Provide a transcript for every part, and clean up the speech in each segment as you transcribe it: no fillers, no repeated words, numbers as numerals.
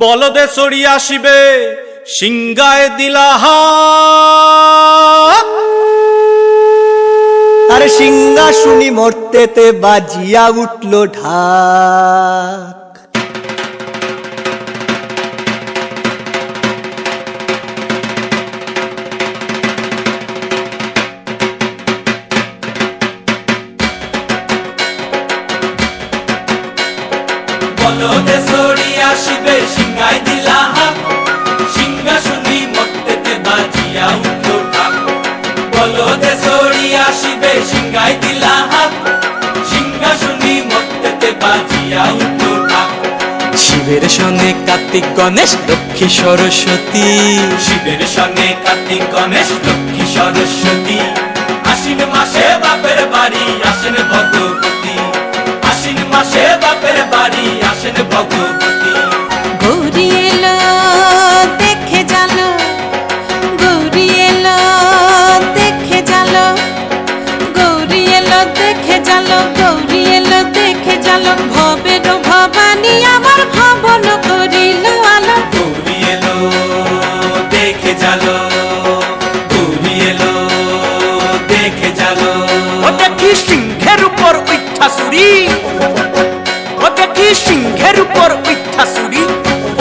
বলদে চড়ি আসিবে সিংগায় দিলা আরে সিংহা শুনি মরতেতে বাজিয়া উঠল ঢাক। বলদে চড়ি আসিবে সিংগায় দিলা সিংহা শুনি মরতেতে বাজিয়া উঠল ঢাক। বলদে চড়ি আসিবে সিংগায় দিলা সিংহা শুনি মরতেতে বাজিয়া উঠল ঢাক। শিবের সঙ্গে কার্তিক গণেশ লক্ষ্মী সরস্বতী, শিবের সঙ্গে কার্তিক গণেশ লক্ষ্মী সরস্বতী, আশ্বিন মাসে বাপের বাড়ি আসেন ভগবতী, আশ্বিন মাসে বাপের বাড়ি আসেন ভগবতী। গৌরী এলো দেখে জালো, গৌরী এলো দেখে জালো, গৌরী এলো দেখে জালো, গৌরী এলো দেখে জালো, ভবের ভবানী আমার ভবন করিল আলো। গৌরী এলো দেখে জালো, গৌরী এলো দেখে জালো। ও দেখি সিংহের উপর উঠা চুরি, ও দেখি সিংহের উপর উঠা চুরি,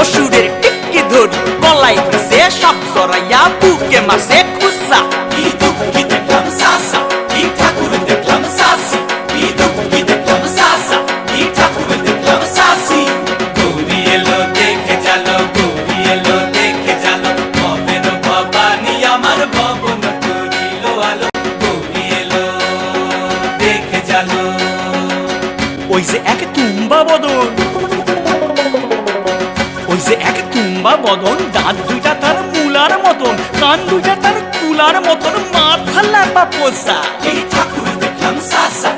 অসুরের টিক্কি ধরি গলায় দিছে সব জড়াইয়া বুকে মাসে খুসা। কি দুঃখী দেখলাম সাসা, কি ঠাকুর দেখলাম সাসি, কি দুঃখী দেখলাম সাসা, কি ঠাকুর দেখলাম সাসি। গৌরী এলো দেখে জালো, গৌরী এলো দেখে জালো, ভবের ভবানী আমার ভবন করিল আলো। গৌরী এলো দেখে জালো। ওই যে এক তুম্বা বদন, ওই যে এক তুম্বা বদন, দাঁত দুইটা তার মূলার মতন, কান দুইটা তার কুলার মতন, মাথা লাপা পোষা। এই ঠাকুর দেখলাম সাসা,